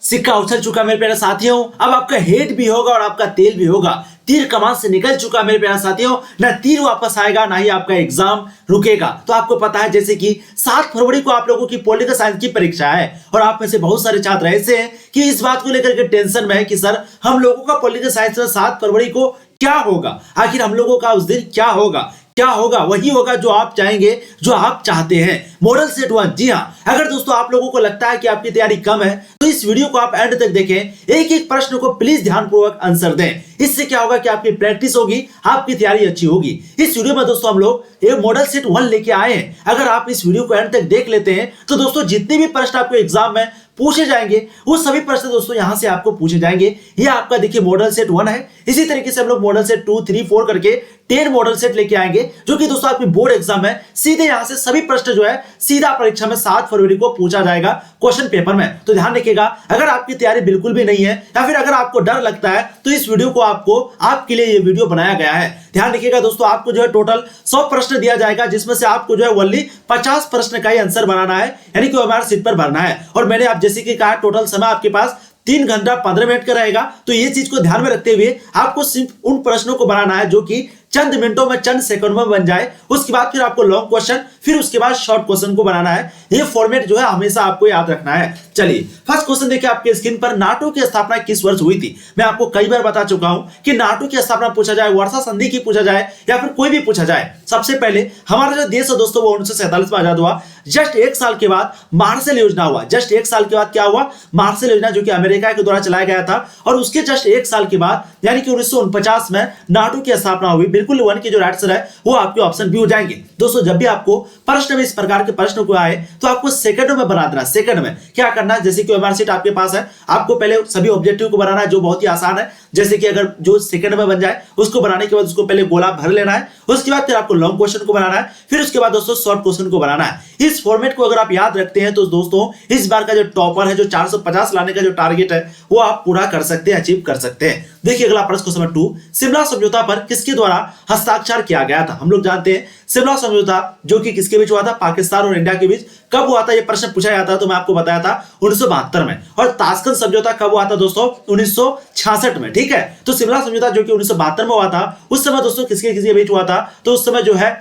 सिक्का उछल चुका मेरे प्यारे साथियों, अब आपका हेड भी होगा और आपका तेल भी होगा। तीर कमान से निकल चुका मेरे प्यारे साथियों, ना तीर वापस आएगा ना ही आपका एग्जाम रुकेगा। तो आपको पता है जैसे कि 7 फरवरी को आप लोगों की पॉलिटिकल साइंस की परीक्षा है और आप में से बहुत सारे छात्र ऐसे हैं कि इस बात को लेकर के टेंशन में है कि सर हम लोगों का पॉलिटिकल साइंस में 7 फरवरी को क्या होगा, आखिर हम लोगों का उस दिन क्या होगा। क्या होगा? वही होगा जो आप चाहेंगे, जो आप चाहते हैं, मॉडल सेट 1। जी हाँ, अगर दोस्तों आप लोगों को लगता है कि आपकी तैयारी कम है तो इस वीडियो को आप एंड तक देखें, एक एक प्रश्न को प्लीज ध्यानपूर्वक आंसर दें। इससे क्या होगा कि आपकी प्रैक्टिस होगी, आपकी तैयारी अच्छी होगी। इस वीडियो में दोस्तों हम लोग एक मॉडल सेट 1 लेके आए हैं। अगर आप इस वीडियो को एंड तक देख लेते हैं तो दोस्तों जितने भी प्रश्न आपको एग्जाम में पूछे जाएंगे वो सभी प्रश्न दोस्तों यहां से आपको पूछे जाएंगे। ये आपका देखिए मॉडल सेट 1 है। इसी तरीके से हम लोग मॉडल सेट 2, 3, 4 करके 10 मॉडल सेट लेके आएंगे, जो कि दोस्तों आपकी बोर्ड एग्जाम है। सीधे यहां से सभी प्रश्न जो है सीधा परीक्षा में 7 फरवरी को पूछा जाएगा क्वेश्चन पेपर में। तो ध्यान रखिएगा, अगर आपकी तैयारी बिल्कुल भी नहीं है या फिर अगर आपको डर लगता है तो इस वीडियो को आपके लिए ये वीडियो बनाया गया है। ध्यान रखिएगा दोस्तों, आपको जो है टोटल 100 प्रश्न दिया जाएगा, जिसमें से आपको जो है ओनली 50 प्रश्न का ही आंसर बनाना है, यानी कि ओएमआर शीट पर भरना है। और मैंने आप जैसे कि कहा टोटल समय आपके पास 3 घंटा 15 मिनट का रहेगा। तो ये चीज को ध्यान में रखते हुए आपको सिर्फ उन प्रश्नों को बनाना है जो कि चंद मिनटों में, चंद सेकंड में बन जाए। उसके बाद फिर आपको लॉन्ग क्वेश्चन, फिर उसके बाद शॉर्ट क्वेश्चन को बनाना है। ये फॉर्मेट जो है हमेशा आपको याद रखना है। चलिए फर्स्ट क्वेश्चन देखिए आपके स्क्रीन पर, नाटो की स्थापना किस वर्ष हुई थी? मैं आपको कई बार बता चुका हूं कि नाटो की स्थापना पूछा जाए, वर्षा संधि की पूछा जाए या फिर कोई भी पूछा जाए, सबसे पहले हमारा जो देश है दोस्तों वो 1947 में आजाद हुआ। जस्ट 1 साल के बाद मार्शल योजना हुआ। जस्ट 1 साल के बाद क्या हुआ? मार्शल योजना, जो कि अमेरिका के द्वारा चलाया गया था। और उसके जस्ट 1 साल के बाद यानी कि 1949 में नाटो की स्थापना हुई। बिल्कुल 1 के जो राइट आंसर है वो आपके ऑप्शन बी हो जाएंगे। दोस्तों जब भी आपको प्रश्न में इस प्रकार के प्रश्न को आए तो आपको सेकंडों में बना देना। सेकंड में क्या करना है, जैसे कि ओएमआर शीट आपके पास है, आपको पहले सभी ऑब्जेक्टिव को बनाना है, जो बहुत ही आसान है। जैसे कि अगर जो सेकंड में बन जाए उसको बनाने के बाद उसको पहले गोला भर लेना है, उसके बाद फिर आपको लॉन्ग क्वेश्चन को बनाना है, फिर उसके बाद दोस्तों शॉर्ट क्वेश्चन को बनाना है। इस फॉर्मेट को अगर आप याद रखते हैं तो दोस्तों इस बार का जो टॉपर है, जो 450 लाने का जो टारगेट है वो आप पूरा कर सकते हैं, अचीव कर सकते हैं। देखिए अगला प्रश्न क्वेश्चन नंबर 2, शिमला समझौता पर किसके द्वारा हस्ताक्षर किया गया था? हम लोग जानते हैं शिमला समझौता जो कि किसके बीच हुआ था? पाकिस्तान और इंडिया के बीच। कब हुआ था? ये प्रश्न पूछा जाता है तो मैं आपको बताया था 1972 में। और ताशकंद समझौता कब हुआ था दोस्तों? 1966 में। ठीक है, तो शिमला समझौता जो कि 1972 में हुआ था, उस समय दोस्तों किसके बीच हुआ था? तो उस समय जो है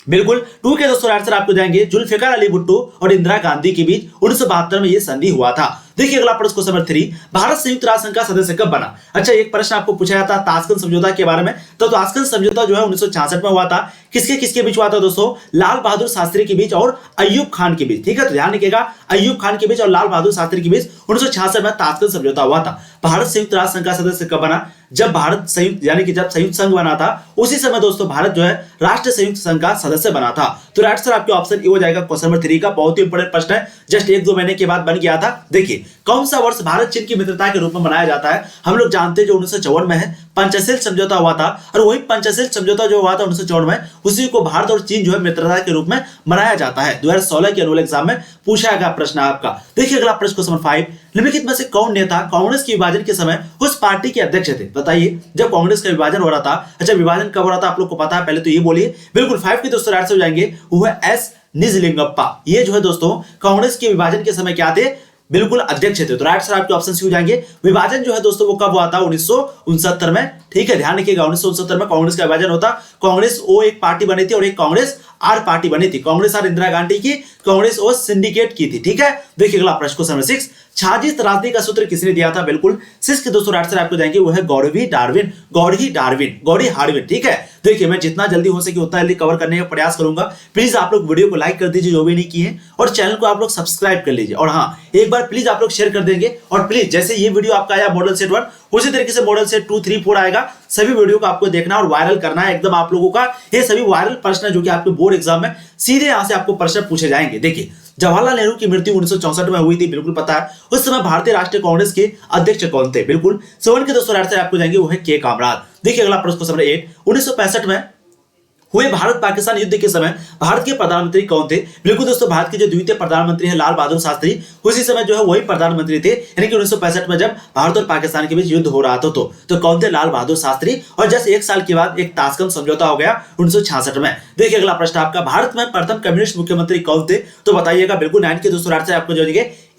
बिल्कुल 2 के दोस्तों आंसर आपको जाएंगे जुल्फिकार अली भुट्टो और इंदिरा गांधी के बीच 1972 में यह संधि हुआ था। देखिए अगला प्रश्न क्वेश्चन नंबर 3, भारत संयुक्त राष्ट्र संघ का सदस्य कब बना? अच्छा, एक प्रश्न आपको पूछा जाता है ताशकंद समझौता के बारे में। तो ताशकंद समझौता जो है 1966 में हुआ था। किसके बीच हुआ था दोस्तों? लाल बहादुर शास्त्री के बीच और अय्यूब खान के बीच। ठीक है, तो ध्यान रखिएगा, अय्यूब खान के बीच और लाल बहादुर शास्त्री के बीच 1966 में ताशकंद समझौता हुआ था। भारत संयुक्त राष्ट्र संघ का सदस्य कब बना? जब भारत संयुक्त यानी कि जब संयुक्त संघ बना था उसी समय दोस्तों भारत जो है राष्ट्र संयुक्त संघ का सदस्य बना था। तो राइट आंसर आपके ऑप्शन ए हो जाएगा क्वेश्चन नंबर 3 का। बहुत ही इंपॉर्टेंट प्रश्न है, जस्ट 1-2 महीने के बाद बन गया था। देखिए कौन सा वर्ष भारत चीन की मित्रता के रूप में मनाया जाता है? हम लोग जानते हैं जो 1954 में है, पंचशील समझौता हुआ था। और वही पंचशील समझौता जो हुआ था 1954 में, उसी को भारत और चीन जो है मित्रता के रूप में मनाया जाता है। 2016 के एनुअल एग्जाम में पूछा गया प्रश्न आपका। देखिए अगला प्रश्न क्वेश्चन नंबर 5, निम्नलिखित में से कौन नेता कांग्रेस के विभाजन के समय उस पार्टी के अध्यक्ष थे? बताइए, जब कांग्रेस का विभाजन हो रहा था। अच्छा, विभाजन कब हो रहा था आप लोग को पता है? पहले तो ये बोलिए। बिल्कुल 5 के दोस्तों राइट से हो जाएंगे, वो है एस निजलिंगप्पा। ये जो है दोस्तों कांग्रेस के विभाजन के समय क्या थे? बिल्कुल अध्यक्ष थे। तो राइट आंसर आपके ऑप्शन सी हो जाएंगे। विभाजन जो है दोस्तों वो कब हुआ था? 1969 में। ठीक है, ध्यान रखिएगा 1969 में कांग्रेस का विभाजन होता। कांग्रेस ओ एक पार्टी बनी थी और एक कांग्रेस आर पार्टी बनी थी। कांग्रेस आर इंदिरा गांधी की, कांग्रेस ओ सिंडिकेट की थी। ठीक है, देखिए अगला प्रश्न क्वेश्चन नंबर 6, छाजिश राजनीति का सूत्र किसने दिया था? बिल्कुल 6 के दोस्तों राइट आंसर आपको जाएंगे, वो है गॉडी हार्डिन। ठीक है, देखिए मैं जितना जल्दी हो सके उतना जल्दी कवर करने का प्रयास करूंगा। प्लीज आप लोग वीडियो को लाइक कर दीजिए जो भी नहीं किए, और चैनल को आप लोग सब्सक्राइब कर लीजिए। और हाँ, एक बार प्लीज आप लोग शेयर कर देंगे। और प्लीज जैसे ये वीडियो आपका आया मॉडल सेट 1, उसी तरीके से मॉडल सेट 2, 3, 4 आएगा। सभी वीडियो को आपको देखना और वायरल करना है एकदम आप लोगों का। ये सभी वायरल प्रश्न जो कि आपके बोर्ड एग्जाम में सीधे यहां से आपको प्रश्न पूछे जाएंगे। देखिए जवाहरलाल नेहरू की मृत्यु 1964 में हुई थी, बिल्कुल पता है। उस समय भारतीय राष्ट्रीय कांग्रेस के अध्यक्ष कौन थे? बिल्कुल 7 के दोस्तों राइट आंसर आपको जाएंगे, वो है के कामराज। देखिए अगला प्रश्न क्वेश्चन नंबर 8, 1965 में हुए भारत पाकिस्तान युद्ध के समय भारत के प्रधानमंत्री कौन थे? बिल्कुल दोस्तों भारत के जो द्वितीय प्रधानमंत्री हैं लाल बहादुर शास्त्री, उसी समय जो है वही प्रधानमंत्री थे। यानी कि 1965 में जब भारत और पाकिस्तान के बीच युद्ध हो रहा था तो कौन थे? लाल बहादुर शास्त्री। और जस्ट 1 साल के बाद एक ताशकंद समझौता हो गया 1966 में। देखिए अगला प्रश्न आपका, भारत में प्रथम कम्युनिस्ट मुख्यमंत्री कौन थे? तो बताइएगा। बिल्कुल 9 के दोस्तों राइट आंसर आपको जो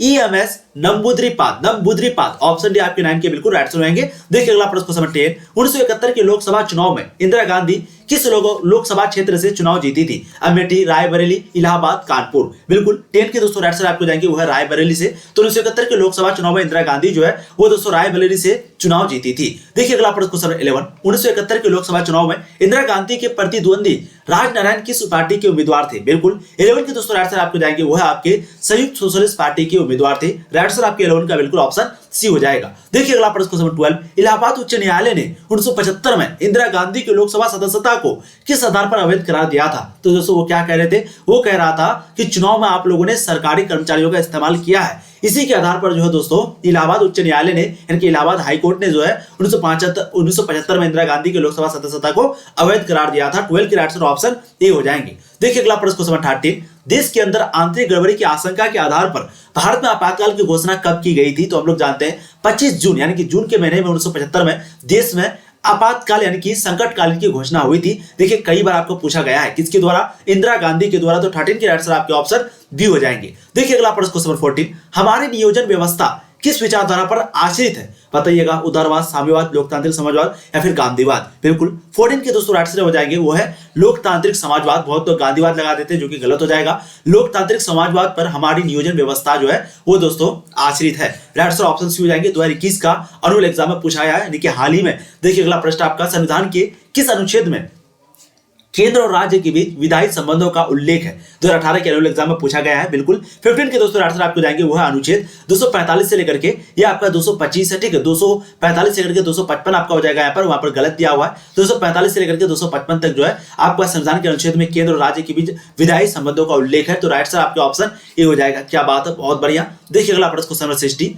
ईएमएस नंबूद्रीपाद। ऑप्शन डी आपके 9 के बिल्कुल राइट रहेंगे। देखिए अगला प्रश्न क्वेश्चन 10, 1971 के लोकसभा चुनाव में इंदिरा गांधी किस लोकसभा क्षेत्र से चुनाव जीती थी? अमेठी, रायबरेली, इलाहाबाद, कानपुर। बिल्कुल 10 के दोस्तों राइट आपको जाएंगे वो है रायबरेली से। तो 1971 के लोकसभा चुनाव में इंदिरा गांधी जो है वो दोस्तों रायबरेली से चुनाव जीती थी। देखिए अगला प्रश्न क्वेश्चन 11, 1971 के लोकसभा चुनाव में इंदिरा गांधी के प्रतिद्वंदी राजनारायण किस पार्टी के उम्मीदवार थे? बिल्कुल 11 के दोस्तों राइट आपको जाएंगे वो है आपके संयुक्त सोशलिस्ट पार्टी के उम्मीदवार थे। राइट आंसर आपके 11 का बिल्कुल ऑप्शन सी हो जाएगा। देखिए अगला प्रश्न क्वेश्चन 12, इलाहाबाद उच्च न्यायालय ने 1975 में इंदिरा गांधी के लोकसभा सदस्यता को किस आधार पर अवैध करार दिया था? तो दोस्तों वो क्या कह रहे थे? वो कह रहा था कि चुनाव में आप लोगों ने सरकारी कर्मचारियों का इस्तेमाल किया है, इसी के आधार पर जो है दोस्तों इलाहाबाद उच्च न्यायालय ने यानी कि इलाहाबाद हाईकोर्ट ने जो है 1975 में इंदिरा गांधी के लोकसभा सदस्यता को अवैध करार दिया था। 12 के राइट आंसर ऑप्शन ए हो जाएंगे। देखिए अगला प्रश्न क्वेश्चन 13, देश के अंदर आंतरिक गड़बड़ी की आशंका के आधार पर भारत में आपातकाल की घोषणा कब की गई थी? तो हम लोग जानते हैं 25 जून यानी कि जून के महीने में 1975 में देश में आपातकाल यानी कि संकटकालीन की घोषणा हुई थी। देखिए कई बार आपको पूछा गया है किसके द्वारा? इंदिरा गांधी के द्वारा। तो 13 के राइट आंसर आपके ऑप्शन बी हो जाएंगे। देखिए अगला प्रश्न क्वेश्चन 14, हमारी नियोजन व्यवस्था किस विचारधारा पर आश्रित है? बताइएगा, उदारवाद, साम्यवाद, लोकतांत्रिक समाजवाद या फिर गांधीवाद। बिल्कुल 14 के दोस्तों राइट आंसर हो जाएंगे वो है लोकतांत्रिक समाजवाद। बहुत तो गांधीवाद लगा देते हैं जो कि गलत हो जाएगा। लोकतांत्रिक समाजवाद पर हमारी नियोजन व्यवस्था जो है वो दोस्तों आश्रित है। राइट आंसर ऑप्शन सी हो जाएंगे। 2021 का अनुअल एग्जाम में पूछा गया है यानी कि हाल ही में। देखिए अगला प्रश्न आपका, संविधान के किस अनुच्छेद में केंद्र और राज्य के बीच विधायी संबंधों का उल्लेख है? 2018 के अनुअल एग्जाम में पूछा गया है। बिल्कुल 15 के दोस्तों आंसर आपको जाएंगे वो है अनुच्छेद 245 से लेकर के ये आपका 225 है, ठीक है। 245 से लेकर के 255 आपका हो जाएगा यहाँ पर, वहां पर गलत दिया हुआ है। 245 से लेकर के 255 तक जो है आपका संविधान के अनुच्छेद में केंद्र और राज्य के बीच विधायी संबंधों का उल्लेख है। तो राइट आंसर आपके ऑप्शन ए हो जाएगा। क्या बात है, बहुत बढ़िया। देखिए अगला प्रश्न क्वेश्चन नंबर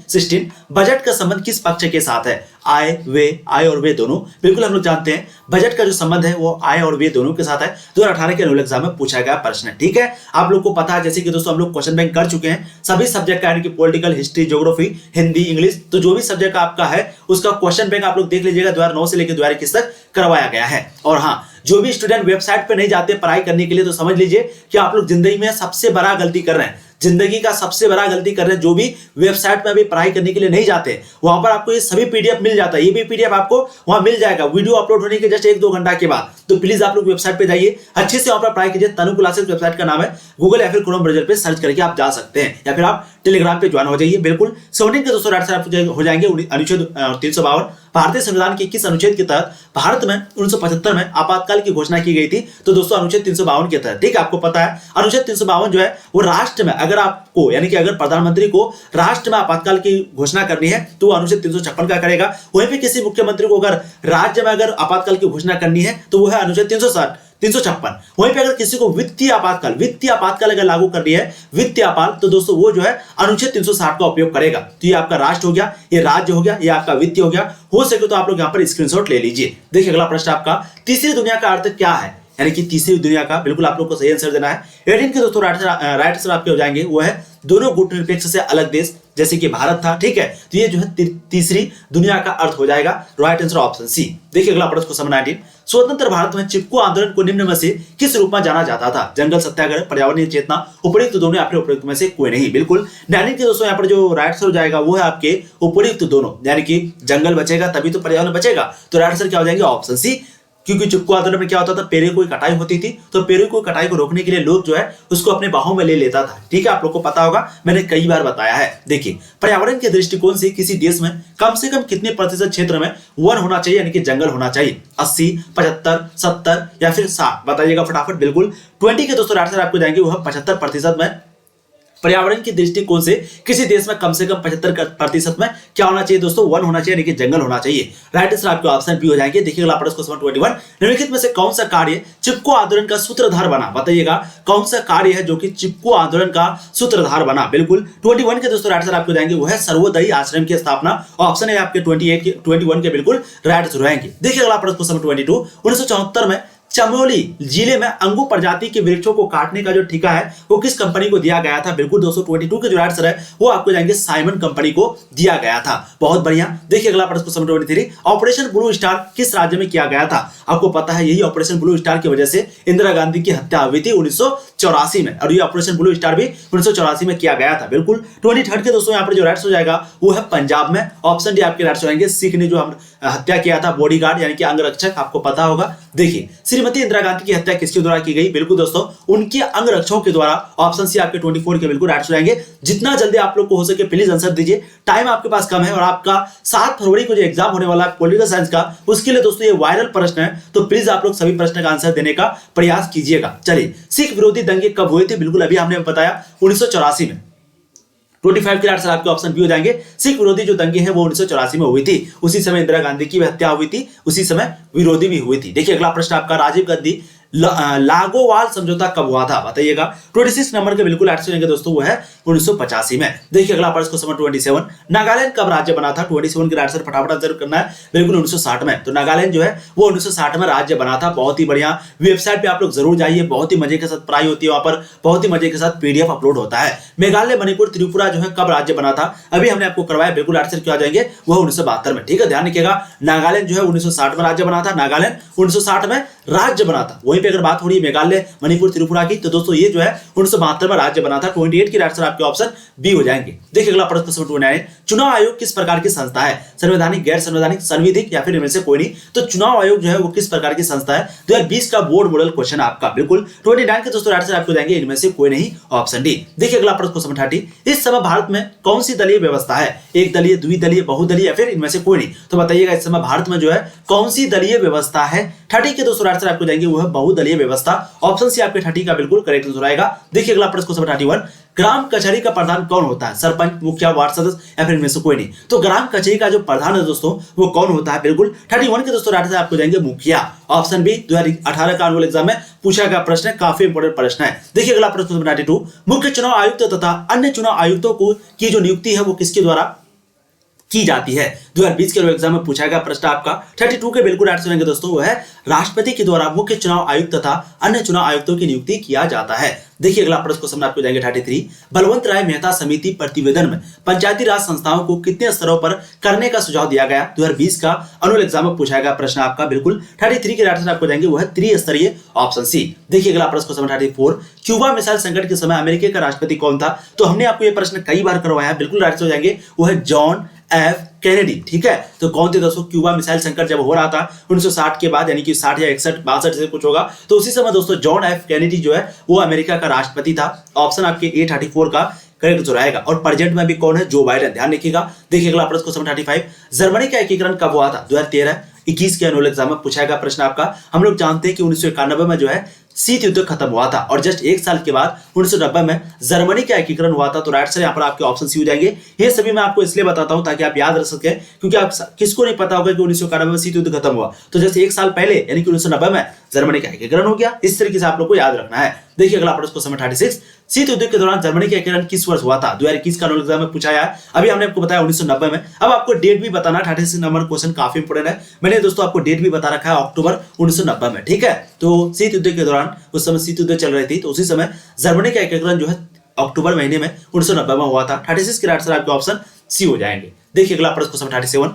16, बजट का संबंध किस पक्ष के साथ है? आय और वे दोनों। बिल्कुल हम लोग जानते हैं बजट का जो संबंध है वो आय और वे दोनों के साथ है। 2018 के अनुअल एग्जाम में पूछा गया प्रश्न है, ठीक है। आप लोग को पता है जैसे कि दोस्तों हम लोग क्वेश्चन बैंक कर चुके हैं सभी सब्जेक्ट का, यानी कि political, history, geography, Hindi, English, तो जो भी सब्जेक्ट आपका है उसका क्वेश्चन बैंक आप लोग देख लीजिएगा 2009 से लेकर 2021 तक करवाया गया है। और हाँ, जो भी स्टूडेंट वेबसाइट पे नहीं जाते पढ़ाई करने के लिए तो समझ लीजिए कि आप लोग जिंदगी में सबसे बड़ा गलती कर रहे हैं। जिंदगी का सबसे बड़ा गलती कर रहे हैं जो भी वेबसाइट पे अभी पढ़ाई करने के लिए नहीं जाते। वहां पर आपको ये सभी पीडीएफ मिल जाता है। ये भी पीडीएफ आपको वहां मिल जाएगा वीडियो अपलोड होने के जस्ट 1-2 घंटा के बाद। तो प्लीज आप लोग वेबसाइट पे जाइए, अच्छे से वहां पर पढ़ाई कीजिए। तनु क्लासेस वेबसाइट का नाम है, गूगल या फिर क्रोम ब्राउज़र पे सर्च करके आप जा सकते हैं, या फिर आप टेलीग्राम पे ज्वाइन हो जाइए। बिल्कुल 17 के दोस्तों राइट आंसर हो जाएंगे अनुच्छेद 352। भारतीय संविधान के किस अनुच्छेद के तहत भारत में 1975 में आपातकाल की घोषणा की गई थी? तो दोस्तों अनुच्छेद 352 के तहत, ठीक है। आपको पता है अनुच्छेद 352 जो है वो राष्ट्र में अगर आपको यानी कि अगर प्रधानमंत्री को राष्ट्र में आपातकाल की घोषणा करनी है तो अनुच्छेद 356 का करेगा। वहीं पे किसी मुख्यमंत्री को अगर राज्य में अगर आपातकाल की घोषणा करनी है तो वो है अनुच्छेद 356। वहीं पे अगर किसी को वित्तीय आपातकाल अगर लागू करनी है, वित्तीय आपात, तो दोस्तों वो जो है अनुच्छेद 360 का उपयोग करेगा। तो ये आपका राष्ट्र हो गया, ये राज्य हो गया, ये आपका वित्तीय हो गया। हो सके तो आप लोग यहाँ पर स्क्रीनशॉट ले लीजिए। देखिए अगला प्रश्न आपका, तीसरी दुनिया का अर्थ क्या है? यानी कि तीसरी दुनिया का बिल्कुल आप लोग को सही आंसर देना है। 18 के दोस्तों राइट आंसर आपके हो जाएंगे वो है दोनों गुटनिरपेक्ष से अलग देश, जैसे कि भारत था, ठीक है। तो ये जो है तीसरी दुनिया का अर्थ हो जाएगा। Right answer option C. देखिए अगला प्रश्न क्वेश्चन 19, स्वतंत्र भारत में चिपको आंदोलन को निम्न में से किस रूप में जाना जाता था? जंगल सत्याग्रह, पर्यावरणीय चेतना, उपयुक्त दोनों या फिर उपयुक्त में से कोई नहीं। बिल्कुल 19 के दोस्तों यहाँ पर जो राइट आंसर हो जाएगा वो है आपके उपयुक्त दोनों, यानी कि जंगल बचेगा तभी तो पर्यावरण बचेगा। तो राइट आंसर क्या हो जाएगा? Option C. क्योंकि चिपको आंदोलन में क्या होता था, पेड़ों की कटाई होती थी, तो पेड़ों की कटाई को रोकने के लिए लोग जो है उसको अपने बाहों में ले लेता था, ठीक है। आप लोग को पता होगा, मैंने कई बार बताया है। देखिए पर्यावरण के दृष्टिकोण से किसी देश में कम से कम कितने प्रतिशत क्षेत्र में वन होना चाहिए, यानी कि जंगल होना चाहिए? 80, 75, 70 या फिर 60? बताइएगा फटाफट। बिल्कुल 20 के दोस्तों आंसर आपको जाएंगे वह 75% में पर्यावरण के दृष्टिकोण से किसी देश में कम से कम 75% में क्या होना चाहिए दोस्तों? वन होना चाहिए, यानी कि जंगल होना चाहिए। राइट आंसर आपके ऑप्शन बी हो जाएंगे। देखिए अगला प्रश्न क्वेश्चन 21, निम्नलिखित में से कौन सा कार्य चिपको आंदोलन का सूत्रधार बना? बताइएगा कौन सा कार्य है जो कि चिपको आंदोलन का सूत्रधार बना? बिल्कुल 21 के दोस्तों राइट आंसर आपको जाएंगे वो है सर्वोदयी आश्रम की स्थापना। ऑप्शन है आपके 21 के बिल्कुल राइट आंसर रहेंगे। देखिए अगला प्रश्न क्वेश्चन 22, 1974 में चमोली जिले में अंगू प्रजाति के वृक्षों को काटने का जो ठेका है वो किस कंपनी को दिया गया था? बिल्कुल दोस्तों 22 के जो आंसर है वो आपको जाएंगे साइमन कंपनी को दिया गया था। बहुत बढ़िया। देखिए अगला प्रश्न question number 23, operation blue star किस राज्य में किया गया था? आपको पता है यही ऑपरेशन ब्लू स्टार की वजह से इंदिरा गांधी की हत्या हुई थी 1984 में, और ये ऑपरेशन ब्लू स्टार भी 1984 में किया गया था। बिल्कुल 23 के दोस्तों यहाँ पर जो राइट हो जाएगा वो है पंजाब में। ऑप्शन डी आपके राइट हो जाएंगे। सिख ने जो हम हत्या किया था बॉडीगार्ड यानी कि अंगरक्षक, आपको पता होगा। देखिए श्रीमती इंदिरा गांधी की हत्या किसके द्वारा की गई? बिल्कुल दोस्तों उनके अंगरक्षकों के द्वारा। ऑप्शन सी आपके 24 के बिल्कुल राइट हो जाएंगे। जितना जल्दी आप लोग को हो सके प्लीज आंसर दीजिए, टाइम आपके पास कम है और आपका 7 फरवरी को जो एग्जाम होने वाला है पॉलिटिकल साइंस का, उसके लिए दोस्तों ये वायरल प्रश्न है, तो प्लीज आप लोग सभी प्रश्न का आंसर देने का प्रयास कीजिएगा। चलिए, सिख विरोधी दंगे कब हुए थे? बिल्कुल अभी हमने बताया 1984 में। 25 के आंसर आपके ऑप्शन बी हो जाएंगे। सिख विरोधी जो दंगे हैं वो 1984 में हुई थी, उसी समय इंदिरा गांधी की हत्या हुई थी, उसी समय विरोधी भी हुई थी। देखिए अगला प्रश्न आपका, राजीव गांधी लागोवाल समझौता कब हुआ था? बताइएगा। 26 नंबर के बिल्कुल आंसर देंगे दोस्तों वो है 1985 में। देखिए अगला प्रश्न क्वेश्चन 27, नागालैंड कब राज्य बना था? 27 के आंसर फटाफट आंसर करना है। बिल्कुल 1960 में। तो नागालैंड जो है वो 1960 में राज्य बना था। बहुत ही बढ़िया। वेबसाइट पे आप लोग जरूर जाइए, बहुत ही मजे के साथ पढ़ाई होती है वहां पर, बहुत ही मजे के साथ पीडीएफ अपलोड होता है। मेघालय, मणिपुर, त्रिपुरा जो है कब राज्य बना था? अभी हमने आपको करवाया। बिल्कुल आंसर क्या आ जाएंगे? वो 1972 में। ठीक है, ध्यान रखिएगा। नागालैंड जो है 1960 में राज्य बना था। नागालैंड 1960 में राज्य बना था। वहीं पे अगर बात हो रही है मेघालय, मणिपुर, त्रिपुरा की, तो दोस्तों ये जो है 1972 में राज्य बना था। 28 के आंसर आपके ऑप्शन बी हो जाएंगे। देखिए अगला प्रश्न 29, चुनाव आयोग किस प्रकार की संस्था है? संवैधानिक, गैर संवैधानिक, संविधिक या फिर इनमें से कोई नहीं? तो चुनाव आयोग जो है वो किस प्रकार की संस्था है? 2020 का बोर्ड मॉडल क्वेश्चन आपका। बिल्कुल 29 के दोस्तों आंसर आपको जाएंगे इनमें से कोई नहीं, ऑप्शन डी। देखिए अगला प्रश्न क्वेश्चन 30, इस समय भारत में कौन सी दलीय व्यवस्था है? एक दलीय, द्विदलीय, बहुदलीय या फिर इनमें से कोई नहीं? तो बताइएगा इस समय भारत में जो है कौन सी दलीय व्यवस्था है? 30 के दोस्तों आंसर आपको जाएंगे वो है बहुदलीय व्यवस्था। ऑप्शन सी आपके 30 का बिल्कुल करेक्ट आंसर आएगा। देखिए अगला प्रश्न क्वेश्चन 31, ग्राम कचहरी का प्रधान कौन होता है? सरपंच, मुखिया, वार्ड सदस्य या फिर इनमें से कोई नहीं? तो ग्राम कचहरी का जो प्रधान है दोस्तों वो कौन होता है? बिल्कुल 31 के दोस्तों आंसर आपको जाएंगे मुखिया। ऑप्शन बी 2018 का एनुअल एग्जाम में पूछा गया प्रश्न है, काफी इंपोर्टेंट प्रश्न है। देखिए अगला प्रश्न 32, मुख्य चुनाव आयुक्त तथा अन्य चुनाव आयुक्तों को की जो नियुक्ति है वो किसके द्वारा की जाती है? 2020 के एग्जाम में पूछा गया प्रश्न आपका 32 के बिल्कुल आंसर देंगे दोस्तों वो है राष्ट्रपति के द्वारा मुख्य चुनाव आयुक्त तथा अन्य चुनाव आयुक्तों की नियुक्ति किया जाता है। देखिए अगला प्रश्न क्वेश्चन आपको जाएंगे 33, बलवंत राय मेहता समिति प्रतिवेदन में पंचायती राज संस्थाओं को कितने स्तरों पर करने का सुझाव दिया गया? 2020 का एनुअल एग्जाम में पूछा गया प्रश्न आपका। बिल्कुल 33 के आंसर आपको जाएंगे वो है त्रिस्तरीय, ऑप्शन सी। देखिए अगला प्रश्न क्वेश्चन 34, क्यूबा मिसाइल संकट के समय अमेरिका का राष्ट्रपति कौन था? तो हमने आपको ये प्रश्न कई बार करवाया है। बिल्कुल आंसर हो जाएंगे वो है जॉन एफ कैनेडी। ठीक है, तो कौन थे दोस्तों? क्यूबा मिसाइल संकट जब हो रहा था 1960 के बाद, यानी कि 60 या 61 62 से कुछ होगा, तो उसी समय दोस्तों जॉन एफ कैनेडी जो है वो अमेरिका का राष्ट्रपति था। ऑप्शन आपके ए 34 का करेक्ट जो रहेगा। और प्रेजेंट में भी कौन है? Joe Biden. ध्यान रखिएगा। देखिए अगला प्रश्न क्वेश्चन 35, जर्मनी का एकीकरण कब हुआ था? 2013-21 के एनुअल एग्जाम में पूछा गया प्रश्न आपका। हम लोग जानते हैं कि 1991 में जो है शीत युद्ध खत्म हुआ था और जस्ट एक साल के बाद 1990 में जर्मनी का एकीकरण हुआ था। तो राइट से यहाँ पर आपके ऑप्शन सी हो जाएंगे। ये सभी मैं आपको इसलिए बताता हूं ताकि आप याद रख सके, क्योंकि आप किसको नहीं पता होगा कि 1991 में शीत युद्ध खत्म हुआ, तो जैसे एक साल पहले यानी कि 1990 में जर्मनी का एकीकरण हो गया। इस तरीके से आप लोग को याद रखना है। देखिए अगला प्रश्न क्वेश्चन 36, शीत युद्ध के दौरान जर्मनी का एकीकरण किस वर्ष हुआ था? 2021 का एग्जाम में पूछा है। अभी हमने आपको बताया 1990 में। अब आपको डेट भी बताना। 36 नंबर क्वेश्चन काफी इंपोर्टेंट है। मैंने दोस्तों आपको डेट भी बता रखा है, अक्टूबर 1990 में। ठीक है, तो शीत युद्ध के दौरान उस समय शीत युद्ध चल रही थी, तो उसी समय जर्मनी का एकीकरण जो है अक्टूबर महीने में 1990 में हुआ था। 36 के आंसर आपके ऑप्शन सी हो जाएंगे। देखिए अगला प्रश्न क्वेश्चन 37,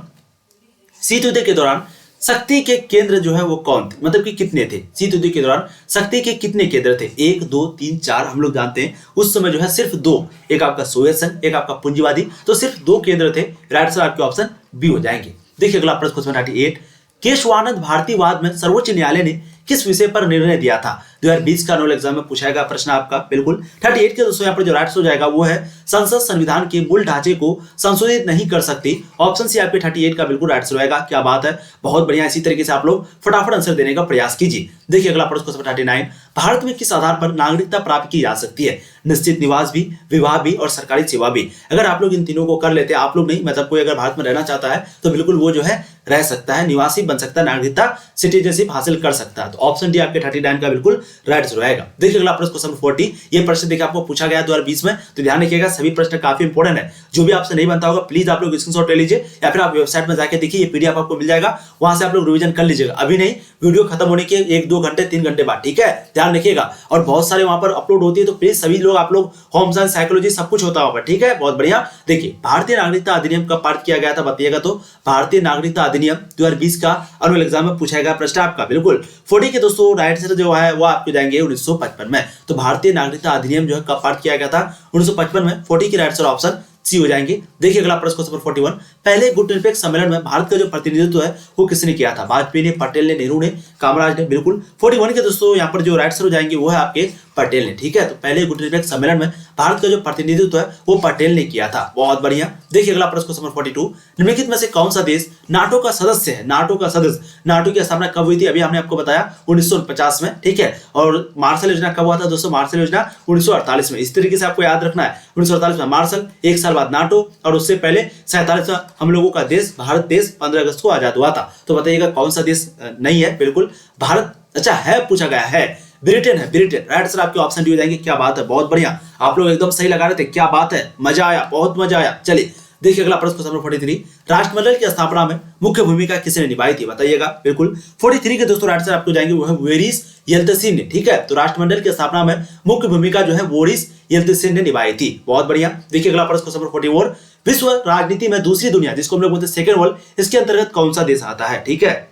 शीत युद्ध के दौरान शक्ति के केंद्र जो है वो कौन थे? मतलब कि कितने थे? शीत युद्ध के दौरान शक्ति के कितने केंद्र थे? 1 2 3 4। हम लोग जानते हैं उस समय जो है सिर्फ 2, एक आपका सोवियत संघ, एक आपका पूंजीवादी, तो सिर्फ 2 केंद्र थे। राइट आंसर आपके ऑप्शन बी हो जाएंगे। देखिए अगला प्रश्न क्वेश्चन 38, केशवानंद भारतीवाद में सर्वोच्च न्यायालय ने किस विषय पर निर्णय दिया था? 2020 का एनुअल एग्जाम में पूछा गया प्रश्न आपका। बिल्कुल 38 के दोस्तों यहाँ पर जो राइट हो जाएगा वो है संसद संविधान के मूल ढांचे को संशोधित नहीं कर सकती। ऑप्शन सी आपके 38 का बिल्कुल राइट रहेगा। क्या बात है, बहुत बढ़िया। इसी तरीके से आप लोग फटाफट आंसर देने का प्रयास कीजिए। देखिए अगला प्रश्न 39, भारत में किस आधार पर नागरिकता प्राप्त की जा सकती है? निश्चित निवास भी, विवाह भी और सरकारी सेवा भी। अगर आप लोग इन तीनों को कर लेते हैं, आप लोग नहीं मतलब कोई अगर भारत में रहना चाहता है तो बिल्कुल वो जो है रह सकता है, निवासी बन सकता है, नागरिकता सिटीजनशिप हासिल कर सकता है। तो ऑप्शन डी आपके 39 का बिल्कुल राइट रहेगा। देखिए अगला प्रश्न क्वेश्चन 40, ये प्रश्न देखिए आपको पूछा गया 2020 में, तो ध्यान रखिएगा सभी प्रश्न काफी इंपोर्टेंट है। जो भी आपसे नहीं बनता होगा प्लीज आप लोग स्क्रीनशॉट ले लीजिए या फिर आप वेबसाइट में जाकर देखिए, ये पीडीएफ आपको मिल जाएगा, वहां से आप लोग रिवीजन कर लीजिएगा। अभी नहीं, वीडियो खत्म होने के 1-2 घंटे 3 घंटे बाद, ठीक है, ध्यान रखिएगा। और बहुत सारे वहां पर अपलोड होती है, तो प्लीज सभी लोग आप लोग होम साइंस साइकोलॉजी सब कुछ होता होगा, ठीक है, बहुत बढ़िया। देखिए भारतीय नागरिकता अधिनियम कब पारित किया गया था बताइएगा। तो भारतीय नागरिकता अधिनियम 2020 का अनुअल एग्जाम में पूछा गया प्रश्न आपका, बिल्कुल 40 के दोस्तों राइट आंसर जो है वो आपको जाएंगे 1955 में। तो भारतीय नागरिकता अधिनियम जो है कब पारित किया गया था 1955 में। 40 की राइट आंसर ऑप्शन सी हो जाएंगे। देखिए अगला प्रश्न क्वेश्चन नंबर 41, पहले गुटनिरपेक्ष सम्मेलन में भारत का जो प्रतिनिधित्व है वो किसने किया था? वाजपेयी ने, पटेल ने, नेहरू ने, कामराज ने, बिल्कुल 41 के दोस्तों यहाँ पर जो राइट आंसर हो जाएंगे वो है आपके पटेल ने, ठीक है। तो पहले गुटनिरपेक्ष सम्मेलन में भारत का जो प्रतिनिधित्व है वो पटेल ने किया था, बहुत बढ़िया। देखिए अगला प्रश्न क्वेश्चन नंबर 42, निम्नलिखित में से कौन सा देश नाटो का सदस्य है? नाटो का सदस्य, नाटो की स्थापना कब हुई थी? अभी हमने आपको बताया 1949 में, ठीक है। और मार्शल योजना कब हुआ था दोस्तों? मार्शल योजना 1948 में। इस तरीके से आपको याद रखना है, 1948 में मार्शल, एक साल बाद नाटो, और उससे पहले 47 में हम लोगों का देश भारत देश 15 अगस्त को आजाद हुआ था। तो बताइएगा कौन सा देश नहीं है? बिल्कुल भारत, अच्छा है, पूछा गया है, ब्रिटेन है, ब्रिटेन। राइट आंसर आपके ऑप्शन डी हो जाएंगे। क्या बात है, बहुत बढ़िया, आप लोग एकदम सही लगा रहे थे, क्या बात है, मजा आया, बहुत मजा आया। चलिए देखिए अगला प्रश्न क्वेश्चन नंबर 43, राष्ट्रमंडल की स्थापना में मुख्य भूमिका किसने निभाई थी? बताइएगा, बिल्कुल 43 के दोस्तों राइट आंसर आपको जाएंगे वो है बोरिस येल्त्सिन ने, ठीक है। तो राष्ट्रमंडल की स्थापना में मुख्य भूमिका जो है बोरिस येल्त्सिन ने निभाई थी, बहुत बढ़िया। देखिए अगला प्रश्न क्वेश्चन नंबर 44, विश्व राजनीति में दूसरी दुनिया जिसको हम लोग बोलते हैं सेकेंड वर्ल्ड, इसके अंतर्गत कौन सा देश आता है? ठीक है,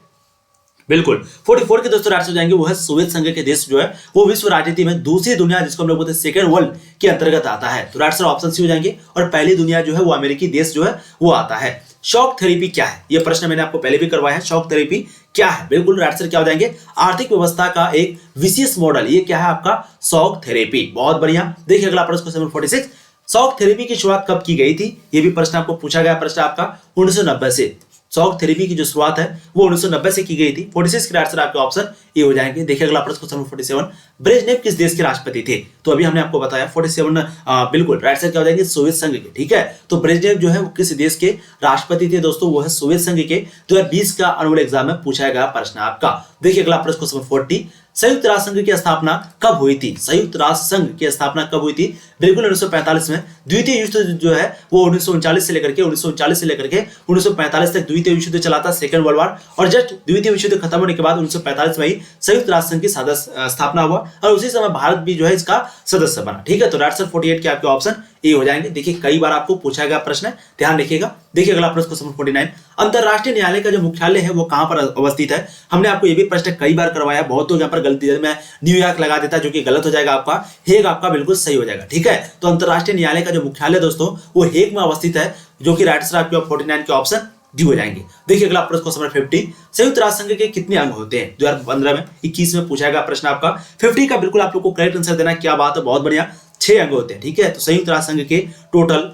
बिल्कुल 44 के दोस्तों राइट हो जाएंगे वो है सोवियत संघ के देश जो है वो विश्व राजनीति में दूसरी दुनिया जिसको हम लोग बोलते हैं सेकेंड वर्ल्ड के अंतर्गत आता है। तो राइट आंसर ऑप्शन सी हो जाएंगे। और पहली दुनिया जो है वो अमेरिकी देश जो है वो आता है। शॉक थेरेपी क्या है? ये प्रश्न मैंने आपको पहले भी करवाया है। शॉक थेरेपी क्या है? बिल्कुल राइट आंसर क्या हो जाएंगे? आर्थिक व्यवस्था का एक विशेष मॉडल, ये क्या है आपका? शॉक थेरेपी, बहुत बढ़िया। देखिए अगला प्रश्न क्वेश्चन नंबर 46, शॉक थेरेपी की शुरुआत कब की गई थी? ये भी प्रश्न आपको पूछा गया, प्रश्न आपका 1990 से। शॉक थेरेपी की जो शुरुआत है वो 1990 से की गई थी। 46 के आंसर आपके ऑप्शन ए हो जाएंगे। देखिए अगला प्रश्न क्वेश्चन नंबर 47, ब्रेजनेव किस देश के राष्ट्रपति थे? तो अभी हमने आपको बताया 47 बिल्कुल राइट आंसर क्या हो जाएंगे? सोवियत संघ के, ठीक है। तो ब्रेजनेव जो है वो किस देश के राष्ट्रपति थे दोस्तों? वो है सोवियत संघ के। 2020 का अनुअल एग्जाम में पूछा गया प्रश्न आपका। देखिए अगला प्रश्न क्वेश्चन नंबर 40, संयुक्त राष्ट्र संघ की स्थापना कब हुई थी? संयुक्त राष्ट्र संघ की स्थापना कब हुई थी? बिल्कुल 1945 में। द्वितीय युद्ध जो है वो 1939 से लेकर के 1945 तक द्वितीय विश्व युद्ध चला था, सेकंड वर्ल्ड वॉर। और जस्ट द्वितीय विश्व युद्ध खत्म होने के बाद 1945 में ही संयुक्त राष्ट्र संघ की स्थापना हुआ और उसी समय भारत भी जो है इसका सदस्य बना, ठीक है। तो राइट आंसर 48 के आपके ऑप्शन ए हो जाएंगे। देखिए कई बार आपको पूछा गया प्रश्न है, ध्यान रखिएगा। देखिए अगला प्रश्न क्वेश्चन 49, अंतरराष्ट्रीय न्यायालय का जो मुख्यालय है वो कहां पर अवस्थित है? हमने आपको ये भी प्रश्न कई बार करवाया, बहुत लोग यहाँ पर गलती है, मैं न्यूयॉर्क लगा देता जो कि गलत हो जाएगा आपका। हेग आपका बिल्कुल सही हो जाएगा, ठीक है। तो अंतरराष्ट्रीय न्यायालय का जो मुख्यालय दोस्तों वो हेग में अवस्थित है, जो कि राइट आंसर आपके 49 के ऑप्शन डी हो जाएंगे। देखिए अगला प्रश्न क्वेश्चन नंबर 50, संयुक्त राष्ट्र संघ के कितने अंग होते हैं? 2015 में 21 में पूछा गया प्रश्न आपका। 50 का बिल्कुल आप लोग को करेक्ट आंसर देना, क्या बात है, बहुत बढ़िया। 6 अंग होते हैं, ठीक है। तो संयुक्त राष्ट्र संघ के टोटल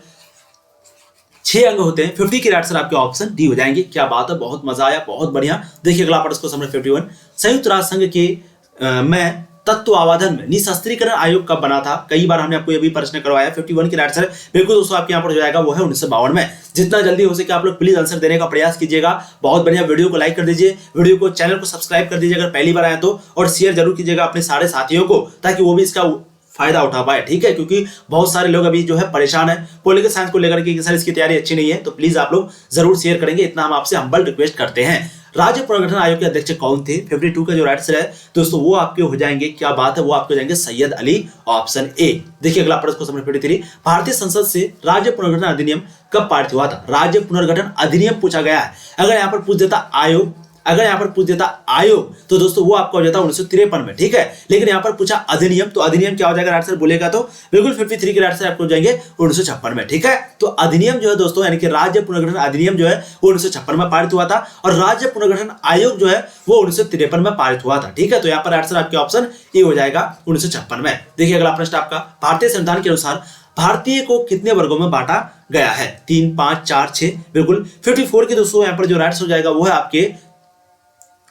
6 अंग होते हैं। 50 के राइट आंसर आपके ऑप्शन डी हो जाएंगे। क्या बात है, बहुत मजा आया, बहुत बढ़िया। देखिए अगला प्रश्न क्वेश्चन नंबर 51, संयुक्त राष्ट्र संघ के में तत्वावधान में निशस्त्रीकरण आयोग कब बना था? कई बार हमने आपको ये भी प्रश्न करवाया। 51 की राइट आंसर बिल्कुल दोस्तों आपके यहाँ पर हो जाएगा वो है 1952 में। जितना जल्दी हो सके आप लोग प्लीज आंसर देने का प्रयास कीजिएगा। बहुत बढ़िया, वीडियो को लाइक कर दीजिए, वीडियो को चैनल को सब्सक्राइब कर दीजिए अगर पहली बार आए तो, और शेयर जरूर कीजिएगा अपने सारे साथियों को ताकि वो भी इसका फायदा उठा पाए, ठीक है। क्योंकि बहुत सारे लोग अभी जो है परेशान है पॉलिटिकल साइंस को लेकर के, सर इसकी तैयारी अच्छी नहीं है, तो प्लीज आप लोग जरूर शेयर करेंगे, इतना हम आपसे हम्बल रिक्वेस्ट करते हैं। राज्य पुनर्गठन आयोग के अध्यक्ष कौन थे? 52 का जो राइट आंसर है दोस्तों वो आपके हो जाएंगे, क्या बात है, वो आपके हो जाएंगे सैयद अली, ऑप्शन ए। देखिए अगला प्रश्न क्वेश्चन नंबर 53, भारतीय संसद से राज्य पुनर्गठन अधिनियम कब पारित हुआ था? राज्य पुनर्गठन अधिनियम पूछा गया है। अगर यहाँ पर पूछ देता आयोग, तो दोस्तों वो आपका हो जाता है 1953 में, ठीक है। लेकिन यहाँ पर पूछा अधिनियम, तो अधिनियम क्या हो जाएगा राइट आंसर बोलेगा तो बिल्कुल 53 के राइट आंसर आपको हो जाएंगे 1956 में, ठीक है। तो अधिनियम जो है दोस्तों यानी कि राज्य पुनर्गठन अधिनियम जो है वो 1956 में पारित हुआ था और राज्य पुनर्गठन आयोग जो है वो 1953 में पारित हुआ था, ठीक है। तो यहाँ पर राइट आंसर आपके ऑप्शन ए हो जाएगा 1956 में। देखिए अगला प्रश्न आपका, भारतीय संविधान के अनुसार भारतीय को कितने वर्गों में बांटा गया है? 3, 5, 4, 6, बिल्कुल 54 के दोस्तों यहाँ पर जो राइट आंसर हो जाएगा वो है आपके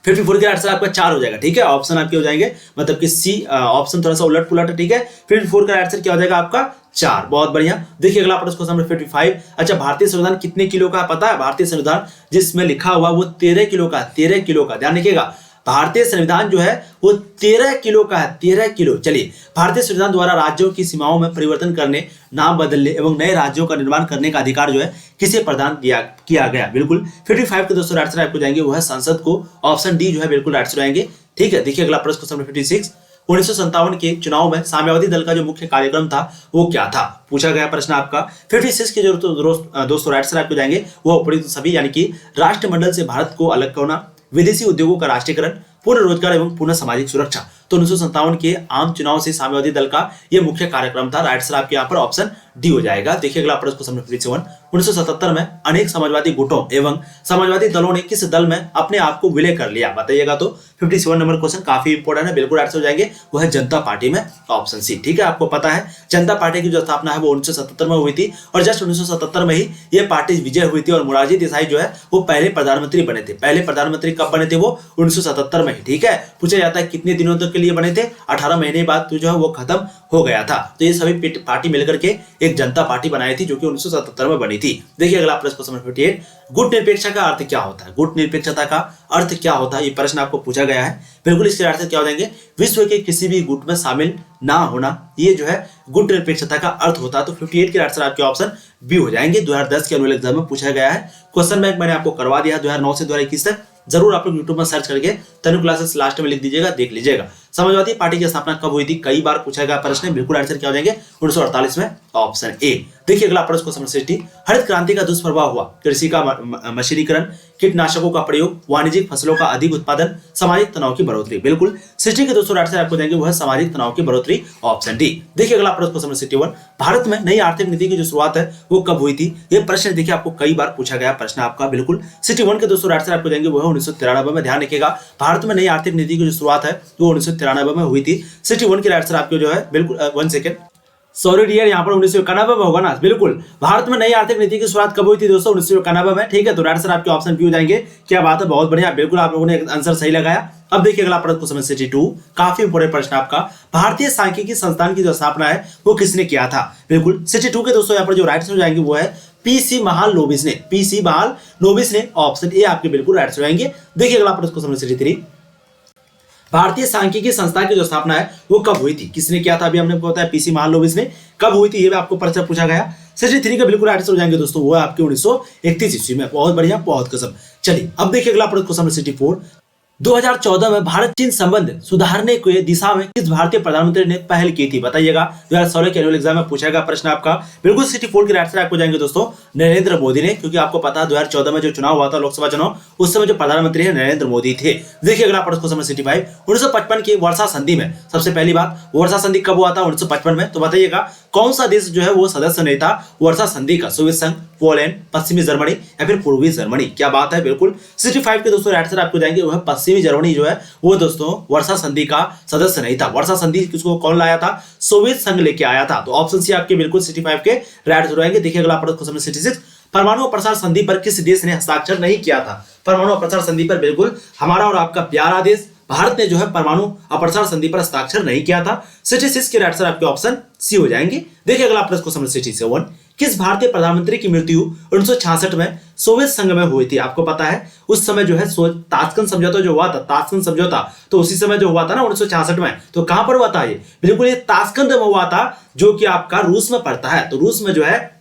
54 के आंसर आपका 4 हो जाएगा, ठीक है। ऑप्शन आपके हो जाएंगे मतलब कि सी ऑप्शन थोड़ा सा उलट पुलट है, ठीक है। 54 का आंसर क्या हो जाएगा आपका 4, बहुत बढ़िया। देखिए अगला प्रश्न क्वेश्चन नंबर 55, अच्छा भारतीय संविधान कितने किलो का पता है? भारतीय संविधान जिसमें लिखा हुआ वो 13 किलो का, 13 किलो का, ध्यान रखिएगा। भारतीय संविधान जो है वो 13 किलो का है, 13 किलो। चलिए, भारतीय संविधान द्वारा राज्यों की सीमाओं में परिवर्तन करने, नाम बदलने एवं नए राज्यों का निर्माण करने का अधिकार जो है किसे प्रदान किया गया? बिल्कुल 55 के दोस्तों राइट आंसर आपको जाएंगे वो है संसद को। ऑप्शन डी जो है बिल्कुल राइट आंसर आएंगे। ठीक है, देखिए अगला प्रश्न क्वेश्चन नंबर 56। 1957 के चुनाव में साम्यवादी दल का जो मुख्य कार्यक्रम था वो क्या था? पूछा गया प्रश्न आपका। 56 के जो दोस्तों राइट आंसर आपको जाएंगे वो उपरोक्त सभी, यानी कि राष्ट्रमंडल से भारत को अलग होना, विदेशी उद्योगों का राष्ट्रीयकरण, पूर्ण रोजगार एवं पूर्ण सामाजिक सुरक्षा। तो 1957 के आम चुनाव से साम्यवादी दल का यह मुख्य कार्यक्रम था। राइट आंसर आपके यहाँ पर ऑप्शन डी हो जाएगा। देखिए अगला प्रश्न क्वेश्चन नंबर 57। 1977 में अनेक समाजवादी गुटों एवं समाजवादी दलों ने किस दल में अपने आप को विलय कर लिया? बताइएगा। तो 57 नंबर क्वेश्चन काफी इंपॉर्टेंट है, बिल्कुल आंसर हो जाएंगे वो है जनता पार्टी में, ऑप्शन सी। ठीक है, आपको पता है जनता पार्टी की जो स्थापना है वो 1977 में हुई थी और जस्ट 1977 में ही ये पार्टी विजय हुई थी और मोरारजी देसाई जो है वो पहले प्रधानमंत्री बने थे। पहले प्रधानमंत्री कब बने थे? वो 1977 में ही। ठीक है, पूछा जाता है कितने दिनों तक के लिए बने थे? 18 महीने बाद तो जो है वो खत्म हो गया था। तो ये सभी पार्टी मिलकर के एक जनता पार्टी बनाई थी जो कि 1977 में बनी थी। देखिए अगला प्रश्न क्वेश्चन नंबर 58। गुट निरपेक्षता का अर्थ क्या होता है? गुट निरपेक्षता का अर्थ क्या होता है? ये प्रश्न आपको पूछा गया है। बिल्कुल इसके अर्थ क्या हो जाएंगे? विश्व के किसी भी गुट में शामिल ना होना, ये जो है गुट निरपेक्षता का अर्थ होता है। तो 58 के आंसर आपके ऑप्शन बी हो जाएंगे। 2010 के एनुअल एग्जाम में पूछा गया है। क्वेश्चन बैंक मैंने आपको करवा दिया 2009 से 2021 तक। जरूर आप लोग यूट्यूब में सर्च करके तनु क्लासेस लास्ट में लिख दीजिएगा, देख लीजिएगा। समाजवादी पार्टी की स्थापना कब हुई थी? कई बार पूछा गया प्रश्न है। बिल्कुल आंसर क्या हो जाएंगे? 1948 में, ऑप्शन ए। देखिए अगला प्रश्न क्वेश्चन 60। हरित क्रांति का दुष्प्रभाव हुआ कृषि का मशीनीकरण, कीटनाशकों का प्रयोग, वाणिज्यिक फसलों का अधिक उत्पादन, सामाजिक तनाव की बढ़ोतरी। बिल्कुल 60 के दोस्तों आंसर आपको देंगे वो है सामाजिक तनाव की बढ़ोतरी, ऑप्शन डी। देखिए अगला प्रश्न क्वेश्चन 61। भारत में नई आर्थिक नीति की जो शुरुआत है वो कब हुई थी? ये प्रश्न देखिए आपको कई बार पूछा गया प्रश्न आपका। बिल्कुल 61 के दोस्तों आंसर आपको देंगे वो है 1993 में। ध्यान रखिएगा, भारत में नई आर्थिक नीति की जो शुरुआत है वो 1993 में हुई थी। 61 के आंसर आपको जो है बिल्कुल 1 सेकंड, सॉरी डियर, यहाँ पर 1991 में होगा ना। बिल्कुल भारत में नई आर्थिक नीति की शुरुआत कब हुई थी दोस्तों? 1991 में। ठीक है, तो आंसर आपके ऑप्शन बी हो जाएंगे। क्या बात है, बहुत बढ़िया, बिल्कुल आप लोगों ने आंसर सही लगाया। अब देखिए अगला प्रश्न क्वेश्चन 62। काफी इंपोर्टेंट प्रश्न आपका। भारतीय सांख्यिकी संस्थान की जो स्थापना है वो किसने किया था? बिल्कुल 62 के दोस्तों यहाँ पर जो राइट हो जाएंगे वो है पीसी महालनोबिस ने। पीसी महालनोबिस ने, ऑप्शन ए आपके बिल्कुल राइट हो जाएंगे। देखिए अगला प्रश्न क्वेश्चन 63। भारतीय सांख्यिकी संस्थान की जो स्थापना है वो कब हुई थी? किसने किया था? अभी हमने बताया पीसी महालनोबिस ने। कब हुई थी ये भी आपको प्रश्न पूछा गया। 63 का बिल्कुल आंसर हो जाएंगे दोस्तों वो है आपके 1931 ईस्वी में। बहुत बढ़िया, बहुत कसम। चलिए अब देखिए अगला प्रश्न क्वेश्चन 64। 2014 में भारत चीन संबंध सुधारने की दिशा में किस भारतीय प्रधानमंत्री ने पहल की थी? बताइएगा। 2016 के एनुअल एग्जाम में पूछा गया प्रश्न आपका। बिल्कुल 64 के आंसर आपको जाएंगे दोस्तों नरेंद्र मोदी ने, क्योंकि आपको पता है 2014 में जो चुनाव हुआ था लोकसभा चुनाव, उस समय जो प्रधानमंत्री है नरेंद्र मोदी थे। देखिए अगला प्रश्न क्वेश्चन 65। 1955 की वर्षा संधि में सबसे पहली बात वर्षा संधि कब हुआ था? 1955 में। तो बताइएगा कौन सा देश जो है वो सदस्य नहीं था वर्षा संधि का? सोवियत संघ, पोलैंड, पश्चिमी जर्मनी या फिर पूर्वी जर्मनी? क्या बात है, बिल्कुल 65 के दोस्तों आंसर आपको जाएंगे वो है पश्चिमी जर्मनी जो है वो दोस्तों वर्षा संधि का सदस्य नहीं था। वर्षा संधि किसको कौन लाया था? सोवियत संघ लेके आया था। तो ऑप्शन सी आपके बिल्कुल 65 के राइट हो जाएंगे। देखिए अगला प्रश्न क्वेश्चन 66। परमाणु प्रसार संधि पर किस देश ने हस्ताक्षर नहीं किया था? परमाणु प्रसार संधि पर बिल्कुल हमारा और आपका प्यारा देश भारत ने जो है परमाणु अप्रसार संधि पर हस्ताक्षर नहीं किया था। 66 के आंसर आपके ऑप्शन सी हो जाएंगे। देखिए अगला प्रश्न क्वेश्चन 67। किस भारतीय प्रधानमंत्री की मृत्यु 1966 में सोवियत संघ में हुई थी? आपको पता है उस समय जो है ताशकंद समझौता जो हुआ था, ताशकंद समझौता तो उसी समय जो हुआ था ना 1966 में। तो कहां पर हुआ था ये? बिल्कुल ये ताशकंद में हुआ था जो कि आपका रूस में पड़ता है। तो रूस में जो है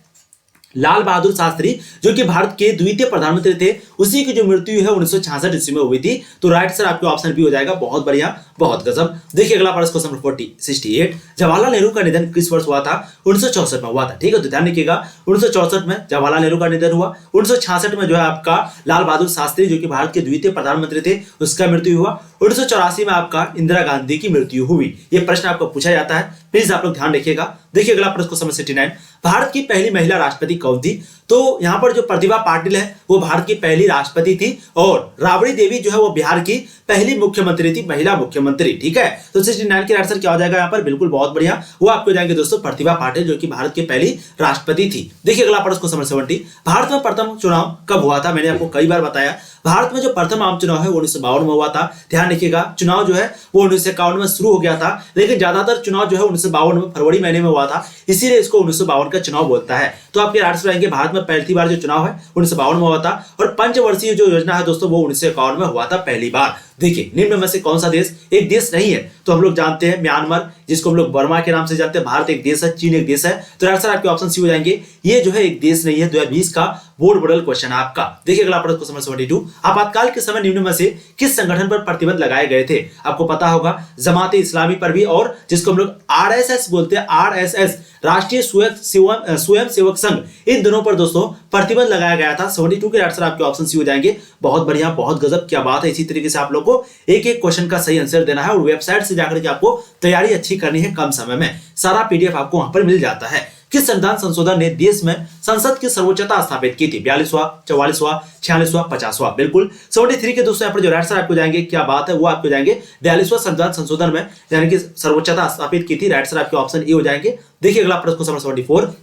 लाल बहादुर शास्त्री जो कि भारत के द्वितीय प्रधानमंत्री थे, उसी की जो मृत्यु है 1966 ईस्वी में हुई थी। तो राइट सर आपके ऑप्शन बी हो जाएगा। बहुत बढ़िया, बहुत गजब। देखिए अगला प्रश्न क्वेश्चन नंबर 68। जवाहरलाल नेहरू का निधन किस वर्ष हुआ था? 1964 में हुआ था। ठीक है, तो ध्यान रखिएगा 1964 में जवाहरलाल नेहरू का निधन हुआ। 1966 में जो है आपका लाल बहादुर शास्त्री जो कि भारत के द्वितीय प्रधानमंत्री थे उसका मृत्यु हुआ। 1984 में आपका इंदिरा गांधी की मृत्यु हुई। ये प्रश्न आपको पूछा जाता है, प्लीज आप लोग ध्यान रखिएगा। देखिए अगला प्रश्न क्वेश्चन 69। भारत की पहली महिला राष्ट्रपति कौन थी? तो यहाँ पर जो प्रतिभा पाटिल है वो भारत की पहली राष्ट्रपति थी और राबड़ी देवी जो है वो बिहार की पहली मुख्यमंत्री थी, महिला मुख्यमंत्री। ठीक है, तो 69 के आंसर क्या हो जाएगा यहाँ पर? बिल्कुल बहुत बढ़िया, वो आपको जाएंगे दोस्तों प्रतिभा पाटिल जो कि भारत की पहली राष्ट्रपति थी। देखिए अगला प्रश्न क्वेश्चन 70। भारत में प्रथम चुनाव कब हुआ था? मैंने आपको कई बार बताया भारत में जो प्रथम आम चुनाव है वो 1952 में हुआ था। ध्यान रखिएगा चुनाव जो है वो 1951 में शुरू हो गया था, लेकिन ज्यादातर चुनाव जो है 1952 में फरवरी महीने में हुआ था, इसीलिए इसको 1952 का चुनाव बोलता है। तो आपके आंसर आएंगे भारत में पहली बार जो चुनाव है 1952 में हुआ था और पंचवर्षीय जो योजना है दोस्तों वो 1951 में हुआ था पहली बार। देखिए निम्न में से कौन सा देश एक देश नहीं है, तो हम लोग जानते हैं म्यांमार, जिसको हम लोग बर्मा के नाम से जानते हैं। भारत एक देश है, चीन एक देश है, तो आंसर आपके ऑप्शन सी हो जाएंगे। ये जो है एक देश नहीं है। 2020 का बोर्ड मॉडल क्वेश्चन है आपका। देखिए अगला प्रश्न क्वेश्चन नंबर 72, आपातकाल के समय निम्न में से किस संगठन पर प्रतिबंध लगाए गए थे? आपको पता होगा जमात इस्लामी पर भी, और जिसको हम लोग आरएसएस बोलते हैं, आरएसएस राष्ट्रीय स्वयं सेवक संघ, इन दोनों पर दोस्तों प्रतिबंध लगाया गया था। 72 के आंसर आपके ऑप्शन सी हो जाएंगे। बहुत बढ़िया, बहुत गजब, क्या बात है। इसी तरीके से आप लोग को एक एक क्वेश्चन का सही आंसर देना है और वेबसाइट से जाकर के आपको तैयारी अच्छी करनी है कम समय में। सारा पीडीएफ आपको वहां पर मिल जाता है। किस संविधान संशोधन ने देश में संसद की सर्वोच्चता स्थापित की थी? 42वां, 44वां, 46वां, 50वां? बिल्कुल 73 के दोस्तों यहाँ पर जो आंसर आपको जाएंगे, क्या बात है, वो आपको जाएंगे 42वां संविधान संशोधन में यानी कि सर्वोच्चता स्थापित की थी। राइट आंसर आपके ऑप्शन ए हो जाएंगे। देखिए अगला प्रश्न क्वेश्चन 74,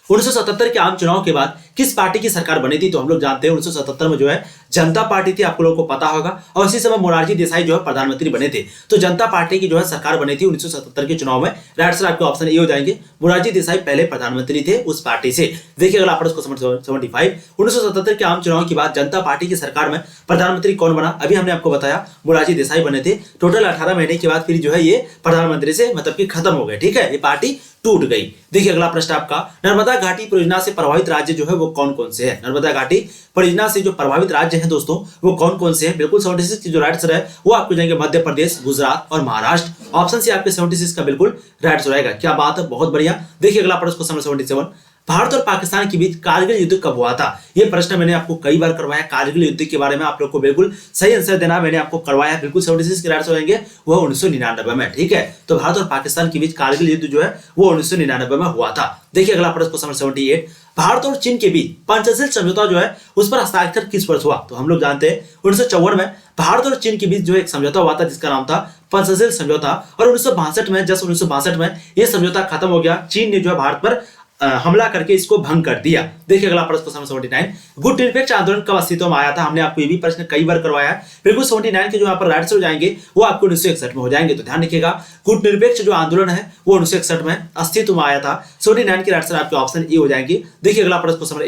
1977 के आम चुनाव के बाद किस पार्टी की सरकार बनी थी? तो हम लोग जानते हैं 1977 में जो है जनता पार्टी थी, आप लोगों को पता होगा, और इसी समय मोरारजी देसाई जो है प्रधानमंत्री बने थे। तो जनता पार्टी की जो है सरकार बनी थी 1977 के चुनाव में। राइट आंसर आपके ऑप्शन ए हो जाएंगे। मोरारजी देसाई पहले प्रधानमंत्री थे उस पार्टी से। देखिए अगला प्रश्न 75, 1977 के आम चुनाव के बाद जनता पार्टी की सरकार में प्रधानमंत्री कौन बना? अभी हमने आपको बताया मोरारजी देसाई बने थे। टोटल 18 महीने के बाद फिर जो है ये प्रधानमंत्री से मतलब कि खत्म हो गए, ठीक है, ये पार्टी टूट गई। देखिए अगला प्रश्न आपका, नर्मदा घाटी परियोजना से प्रभावित राज्य जो है वो कौन कौन से है? नर्मदा घाटी परियोजना से जो प्रभावित राज्य हैं दोस्तों वो कौन कौन से हैं? बिल्कुल 76 की जो राइट आंसर है वो आपको जाएंगे मध्य प्रदेश, गुजरात और महाराष्ट्र। ऑप्शन सी आपके 76 का बिल्कुल राइट आंसर रहेगा। क्या बात है, बहुत बढ़िया। देखिए अगला प्रश्न क्वेश्चन 77, भारत और पाकिस्तान के बीच कारगिल युद्ध कब हुआ था? यह प्रश्न मैंने आपको कई बार करवाया। कारगिल युद्ध के बारे में आप लोग को बिल्कुल सही आंसर देना मैंने आपको करवाया। बिल्कुल 76 के राइट हो जाएंगे, वो 1999 में, ठीक है। तो भारत और पाकिस्तान के बीच कारगिल युद्ध जो है वो 1999 में हुआ था। देखिए अगला प्रश्न क्वेश्चन 78, भारत और चीन के बीच पंचशील समझौता जो है उस पर हस्ताक्षर किस वर्ष हुआ? तो हम लोग जानते हैं 1954 में भारत और चीन के बीच जो एक समझौता हुआ था जिसका नाम था पंचशील समझौता, और 1962 में जस्ट 1962 में यह समझौता खत्म हो गया। चीन ने जो है भारत पर हमला करके इसको भंग कर दिया। देखिए अगला प्रश्न 79, गुट निरपेक्ष आंदोलन कब अस्तित्व में आया था? हमने आपको ये भी प्रश्न कई बार करवाया है। बिल्कुल 79 के जो यहाँ पर राइट से हो जाएंगे वो आपको 1961 में हो जाएंगे। तो ध्यान रखिएगा, गुट निरपेक्ष जो आंदोलन है वो 1961 में अस्तित्व में आया था। 79 के राइट से आपके ऑप्शन ए हो जाएंगे। देखिए अगला प्रश्न क्वेश्चन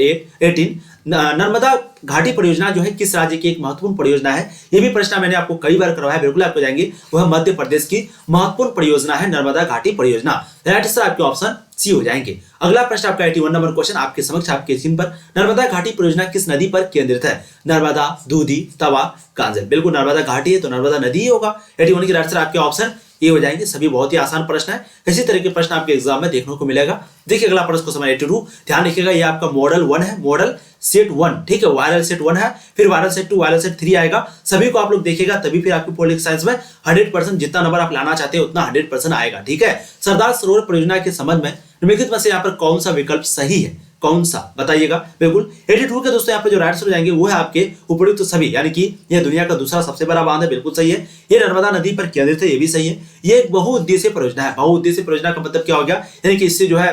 18, नर्मदा घाटी परियोजना जो है किस राज्य की एक महत्वपूर्ण परियोजना है? ये भी प्रश्न मैंने आपको कई बार करवाया, बिल्कुल आपको जाएंगे वह मध्य प्रदेश की महत्वपूर्ण परियोजना है नर्मदा घाटी परियोजना। राइट आंसर आपके ऑप्शन सी हो जाएंगे। अगला प्रश्न आपका 81 नंबर क्वेश्चन आपके समक्ष आपके स्क्रीन पर, नर्मदा घाटी परियोजना किस नदी पर केंद्रित है? नर्मदा, दूधी, तवा, कांजल? बिल्कुल नर्मदा घाटी है तो नर्मदा नदी ही होगा। 81 की राइट आंसर आपके ऑप्शन ये हो जाएंगे। सभी बहुत ही आसान प्रश्न है, इसी तरह के प्रश्न आपके एग्जाम में देखने को मिलेगा। देखिए अगला प्रश्न क्वेश्चन 82, ध्यान रखिएगा ये आपका मॉडल 1 है, मॉडल सेट 1, ठीक है। वायरल सेट 1 है, फिर वायरल सेट 2, वायरल सेट 3 आएगा। सभी को आप लोग देखिएगा तभी फिर आपकी पॉलिटिकल साइंस में 100% जितना नंबर आप लाना चाहते हैं उतना 100% आएगा, ठीक है। सरदार सरोवर परियोजना के संबंध में निम्नलिखित में से यहाँ पर कौन सा विकल्प सही है? कौन सा बताइएगा? बिल्कुल 82 के दोस्तों यहाँ पे जो राइट आंसर हो जाएंगे वो है आपके उपयुक्त तो सभी, यानी कि यह दुनिया का दूसरा सबसे बड़ा बांध है, बिल्कुल सही है। ये नर्मदा नदी पर केंद्रित है, ये भी सही है। ये एक बहुउद्देशीय परियोजना है। बहुउद्देशीय परियोजना का मतलब क्या हो गया? यानी कि इससे जो है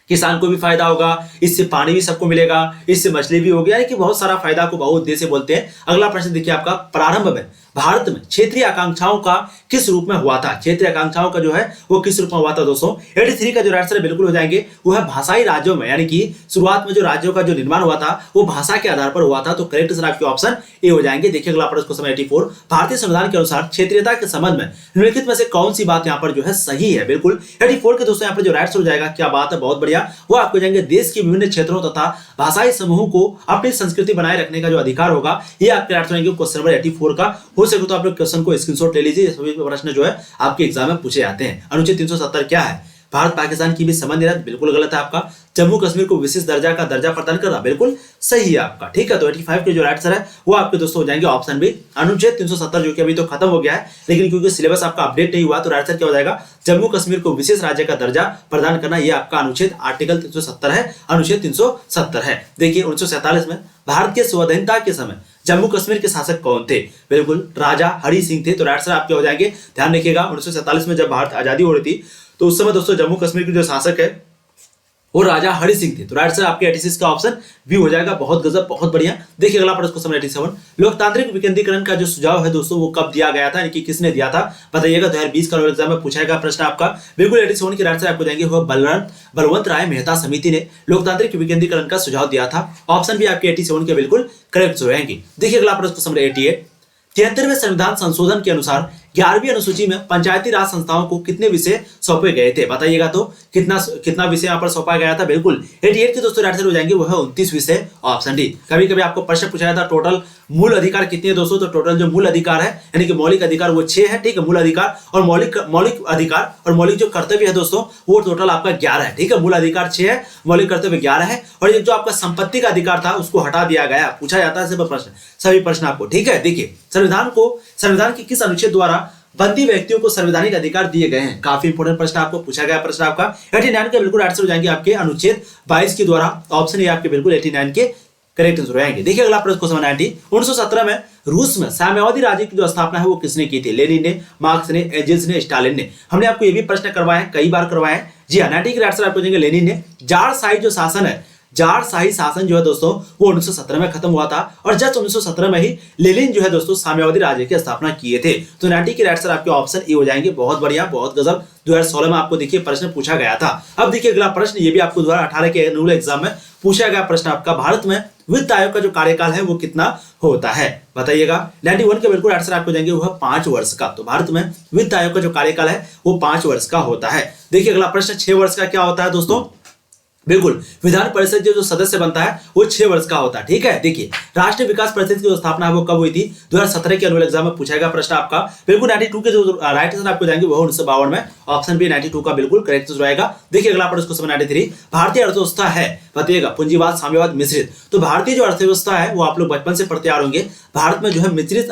किसान को भी फायदा होगा, इससे पानी भी सबको मिलेगा, इससे मछली भी होगी, यानी कि बहुत सारा फायदा को बहुउद्देशीय बोलते हैं। अगला प्रश्न देखिए आपका, प्रारंभ में भारत में क्षेत्रीय आकांक्षाओं का किस रूप में हुआ था? क्षेत्रीय आकांक्षाओं का जो है वो किस रूप में हुआ था दोस्तों? 83 का जो राइट आंसर बिल्कुल हो जाएंगे वो है भाषाई राज्यों में, यानी कि शुरुआत में जो राज्यों का जो निर्माण हुआ था वो भाषा के आधार पर हुआ था। तो करेक्ट आंसर आपके ऑप्शन ए हो जाएंगे। देखिए अगला प्रश्न क्वेश्चन 84, भारतीय संविधान के अनुसार क्षेत्रीयता के संबंध में निम्नलिखित में से कौन सी बात यहाँ पर जो है सही है? बिल्कुल 84 के दोस्तों यहाँ पर जो राइट आंसर हो जाएगा, क्या बात है, बहुत बढ़िया, वो आपको जाएंगे देश के विभिन्न क्षेत्रों तथा भाषाई समूहों को अपनी संस्कृति बनाए रखने का जो अधिकार होगा, ये आपके राइट आंसर क्वेश्चन नंबर 84 का। हो सके तो आप लोग क्वेश्चन को स्क्रीनशॉट ले लीजिए, सभी प्रश्न जो है आपके एग्जाम में पूछे जाते हैं। अनुच्छेद 370 क्या है? भारत पाकिस्तान की भी संबंध है, बिल्कुल गलत है आपका। जम्मू कश्मीर को विशेष दर्जा का दर्जा प्रदान करना, बिल्कुल सही है आपका, ठीक है। तो 85 के जो राइट आंसर है वो आपके दोस्तों हो जाएंगे ऑप्शन बी, अनुच्छेद 370, जो कि अभी तो खत्म हो गया है, लेकिन क्योंकि सिलेबस आपका अपडेट नहीं हुआ तो राइट आंसर क्या हो जाएगा? जम्मू कश्मीर को विशेष राज्य का दर्जा प्रदान करना, यह आपका अनुच्छेद आर्टिकल 370 है, अनुच्छेद 370 है। देखिए 1947 में भारत के स्वाधीनता के समय जम्मू कश्मीर के शासक कौन थे? बिल्कुल राजा हरि सिंह थे। तो राइट आंसर आपके हो जाएंगे। ध्यान रखिएगा 1947 में जब भारत आजादी हो रही थी तो उस समय दोस्तों जम्मू कश्मीर के जो शासक है वो राजा हरि सिंह थे। तो राइट आंसर आपके 86 का ऑप्शन बी हो जाएगा। बहुत गजब, बहुत बढ़िया। देखिए अगला प्रश्न क्वेश्चन 87, लोकतांत्रिक विकेंद्रीकरण का जो सुझाव है दोस्तों वो कब दिया गया था, यानी कि किसने दिया था? बताइएगा। 2020 का एग्जाम में पूछा गया प्रश्न आपका। बिल्कुल 87 के राइट आंसर आपको जाएंगे वो बलवंत राय मेहता समिति ने लोकतांत्रिक विकेंद्रीकरण का सुझाव दिया था। ऑप्शन भी आपके 87 के बिल्कुल करेक्ट हो जाएंगे। देखिए अगला प्रश्न क्वेश्चन 88, 73वें संविधान संशोधन के अनुसार 11वीं अनुसूची में पंचायती राज संस्थाओं को कितने विषय सौंपे गए थे, बताइएगा। तो कितना विषय यहाँ पर सौंपा गया था, बिल्कुल 88 के दोस्तों आंसर हो जाएंगे वो है 29 विषय, ऑप्शन डी। कभी कभी आपको प्रश्न पूछा जाता है टोटल मूल अधिकार कितने हैं दोस्तों, तो टोटल जो मूल अधिकार है यानी कि मौलिक अधिकार वो 6 है, ठीक है। मूल अधिकार और मौलिक अधिकार और मौलिक जो कर्तव्य है दोस्तों वो टोटल आपका 11 है, ठीक है। मूल अधिकार 6 है, मौलिक कर्तव्य 11 है, और ये जो आपका संपत्ति का अधिकार था उसको हटा दिया गया। पूछा जाता है सभी प्रश्न आपको, ठीक है। देखिए संविधान के किस अनुच्छेद द्वारा बंदी व्यक्तियों को संवैधानिक अधिकार दिए गए हैं, काफी इंपोर्टेंट प्रश्न आपको पूछा गया। प्रश्न आपका 89 के बिल्कुल आंसर हो जाएंगे आपके अनुच्छेद 22 के द्वारा, ऑप्शन ए आपके बिल्कुल 89 के करेक्ट आंसर रहेंगे। देखिए अगला प्रश्न क्वेश्चन 90, 1917 में रूस में साम्यवादी राज्य की जो स्थापना है वो किसने की थी, लेनिन ने, मार्क्स ने, एंजेल्स ने, स्टालिन ने। हमने आपको ये भी प्रश्न करवाए हैं, कई बार करवाए हैं। जी हाँ, 90 के आंसर आपको देंगे लेनिन ने। जारशाही जो शासन है, जारशाही शासन जो है दोस्तों वो 1917 में खत्म हुआ था, और जस्ट 1917 में ही लेनिन जो है दोस्तों साम्यवादी राज्य की स्थापना किए थे। तो 90 के आंसर आपके ऑप्शन ए हो जाएंगे। बहुत बढ़िया, बहुत गजब। 2016 में आपको देखिए प्रश्न पूछा गया था। अब देखिए अगला प्रश्न, ये भी आपको 2018 के एनुअल एग्जाम में पूछा गया प्रश्न आपका, भारत में वित्त आयोग का जो कार्यकाल है वो कितना होता है, बताइएगा। 91 के बिल्कुल आंसर आपको देंगे वो है 5 वर्ष का। तो भारत में वित्त आयोग का जो कार्यकाल है वो 5 वर्ष का होता है। देखिए अगला प्रश्न, 6 वर्ष का क्या होता है दोस्तों, बिल्कुल विधान परिषद जो सदस्य बनता है वो 6 वर्ष का होता है, ठीक है। देखिए राष्ट्रीय विकास परिषद की जो स्थापना है वो कब हुई थी, 2017 के एनुअल एग्जाम में पूछा गया प्रश्न आपका। बिल्कुल 92 के जो राइट आंसर आपको जाएंगे वो 1952 में, ऑप्शन बी 92 का बिल्कुल करेक्ट रहेगा। देखिए अगला प्रश्न क्वेश्चन 93, भारतीय अर्थव्यवस्था है, बताइएगा, पूंजीवाद, साम्यवाद, मिश्रित। तो भारतीय जो अर्थव्यवस्था है वो आप लोग बचपन से पढ़ते आ रहे होंगे, भारत में जो है मिश्रित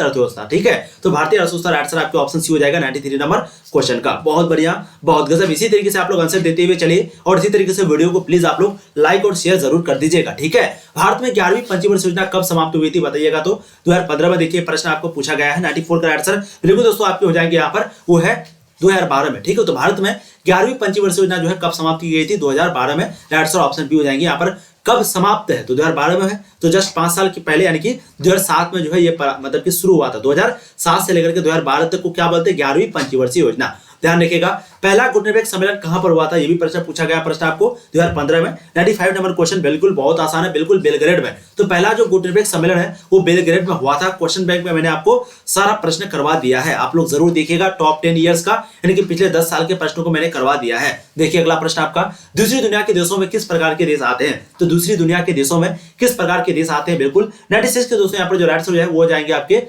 अर्थव्यवस्था, ठीक है। तो भारतीय अर्थव्यवस्था आंसर आपके ऑप्शन सी हो जाएगा 93 नंबर क्वेश्चन का। बहुत बढ़िया, बहुत गजब। इसी तरीके से आप लोग आंसर देते हुए चलिए, और इसी तरीके से वीडियो को प्लीज आप लोग लाइक और शेयर जरूर कर दीजिएगा, ठीक है। भारत में 11वीं पंचवर्षीय योजना कब समाप्त हुई थी, बताइएगा। तो 2015 में देखिए प्रश्न आपको पूछा गया है। 94 का आंसर बिल्कुल दोस्तों आपके हो जाएंगे यहाँ पर, वो है 2012 में, ठीक है। तो भारत में 11वीं पंचवर्षीय योजना जो है कब समाप्त की गई थी, 2012 में। आंसर ऑप्शन बी हो जाएंगे यहाँ पर। कब समाप्त है, तो 2012 में है, तो जस्ट 5 साल के पहले यानी कि 2007 में जो है ये मतलब कि शुरू हुआ था। 2007 से लेकर के 2012 तक को क्या बोलते हैं, 11वीं पंचवर्षीय योजना। ध्यान रखिएगा। पहला गुटनिरपेक्ष सम्मेलन कहां पर हुआ था, ये भी प्रश्न पूछा गया प्रश्न आपको 2015 में। 95 नंबर क्वेश्चन, बिल्कुल बहुत आसान है, बिल्कुल बेलग्रेड में। तो पहला जो गुटनिरपेक्ष सम्मेलन है वो बेलग्रेड में हुआ था। क्वेश्चन बैंक में मैंने आपको सारा प्रश्न करवा दिया है, आप लोग जरूर देखिएगा। टॉप 10 ईयर्स का यानी कि पिछले 10 साल के प्रश्नों को मैंने करवा दिया है। देखिए अगला प्रश्न आपका, दूसरी दुनिया के देशों में किस प्रकार के देश आते हैं। तो दूसरी दुनिया के देशों में किस प्रकार के देश आते हैं, बिल्कुल 96 के दोस्तों यहाँ पर जो राइट आंसर है वो जाएंगे आपके।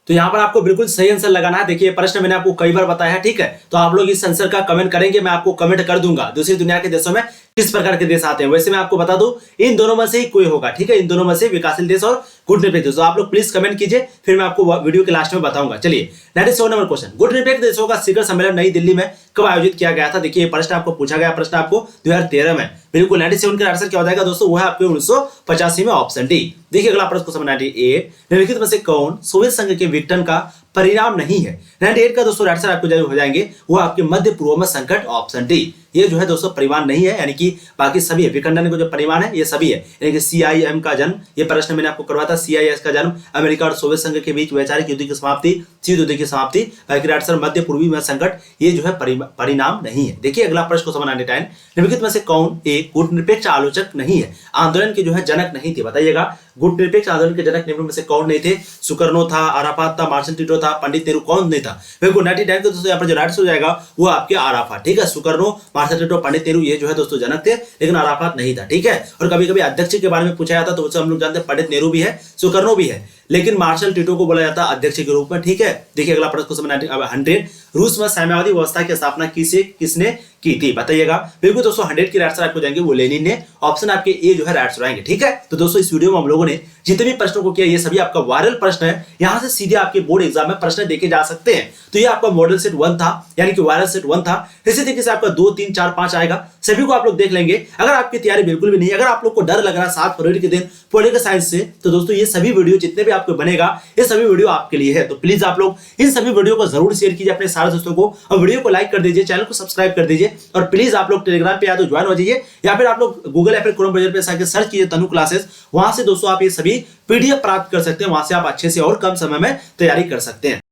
तो यहाँ पर आपको बिल्कुल सही आंसर लगाना है। देखिए प्रश्न मैंने आपको कई बार बताया है, ठीक है। तो आप लोग इस आंसर का कमेंट करेंगे, मैं आपको कमेंट कर दूंगा दूसरी दुनिया के देशों में किस प्रकार के देश आते हैं। वैसे मैं आपको बता दूं इन दोनों में से ही कोई होगा, ठीक है। इन दोनों में से विकासशील देश और गुटनिरपेक्ष देश। तो आप लोग प्लीज कमेंट कीजिए, फिर मैं आपको वीडियो के लास्ट में बताऊंगा। चलिए 97 नंबर क्वेश्चन, गुटनिरपेक्ष देशों का शिखर सम्मेलन नई दिल्ली में कब आयोजित किया गया था। देखिए प्रश्न आपको पूछा गया प्रश्न आपको 2013 में। बिल्कुल 97 का आंसर क्या हो जाएगा दोस्तों, वो है आपके 1985 में, ऑप्शन डी। देखिए अगला प्रश्न क्वेश्चन 98, निम्नलिखित में से कौन सोवियत संघ के विघटन का परिणाम नहीं है। 98 का दोस्तों आंसर आपको हो जाएंगे वो आपके मध्य पूर्व में संकट, ऑप्शन डी। ये जो है दोस्तों परिमाण नहीं है, यानी कि बाकी सभी है, विखंडन को जो परिमाण है ये सभी है, यानी कि CIM का जन्म, ये प्रश्न मैंने आपको करवाया था। CIS का जन्म, अमेरिका और सोवियत संघ के बीच वैचारिक युद्ध की समाप्ति, शीत युद्ध की समाप्ति, बाकी आंसर मध्य पूर्वी में संकट, ये जो है परिणाम नहीं है। देखिए अगला प्रश्न को 99, निम्नलिखित में से कौन एक गुटनिरपेक्ष आलोचक नहीं है, आंदोलन के जो है जनक नहीं थे, बताइएगा। गुटनिरपेक्ष आंदोलन के जनक निम्न में से कौन नहीं थे। सुकर्नो था, अराफात था, मार्शल टिटो था, पंडित नेहरू, कौन नहीं था। बिल्कुल 99 का दोस्तों यहाँ पर जो राइट हो जाएगा वो आपके अराफात, ठीक है। Sukarno, martial Tito, Pandit Nehru ये जो है दोस्तों जनक थे, लेकिन अराफात नहीं था, ठीक है। और कभी कभी अध्यक्ष के बारे में पूछा जाता तो उससे हम लोग जानते हैं पंडित नेहरू भी है, सुकर्नो भी है, लेकिन मार्शल टिटो को बोला जाता है अध्यक्ष के रूप में, ठीक है। देखिए अगला प्रश्न क्वेश्चन 100, रूस में साम्यवादी व्यवस्था की स्थापना किसने की थी, बताइएगा। बिल्कुल दोस्तों 100 की आंसर आपको जाएंगे वो लेनिन ने, ऑप्शन आपके ए जो है राइट रहेंगे, ठीक है। तो दोस्तों इस वीडियो में हम लोगों ने जितने भी प्रश्नों को किया ये सभी आपका वायरल प्रश्न है, यहां से सीधे आपके बोर्ड एग्जाम में प्रश्न देखे जा सकते हैं। तो ये आपका मॉडल सेट 1 था, यानी कि वायरल सेट 1 था। इसी तरीके से आपका 2, 3, 4, 5 आएगा, सभी को आप लोग देख लेंगे। अगर आपकी तैयारी बिल्कुल भी नहीं, अगर आप लोग को डर लग रहा है 7 फरवरी के दिन पॉलिटिकल साइंस से, तो दोस्तों ये सभी वीडियो जितने भी आपको बनेगा ये सभी वीडियो आपके लिए है। तो प्लीज आप लोग इन सभी वीडियो को जरूर शेयर कीजिए अपने सारे दोस्तों को, और वीडियो को लाइक कर दीजिए, चैनल को सब्सक्राइब कर दीजिए, और प्लीज आप लोग टेलीग्राम पे या तो ज्वाइन हो जाइए, या फिर आप लोग गूगल या फिर क्रोम ब्राउज़र पे जाकर सर्च कीजिए तनु क्लासेस। वहां से दोस्तों आप ये सभी PDF प्राप्त कर सकते हैं, वहां से आप अच्छे से और कम समय में तैयारी कर सकते हैं।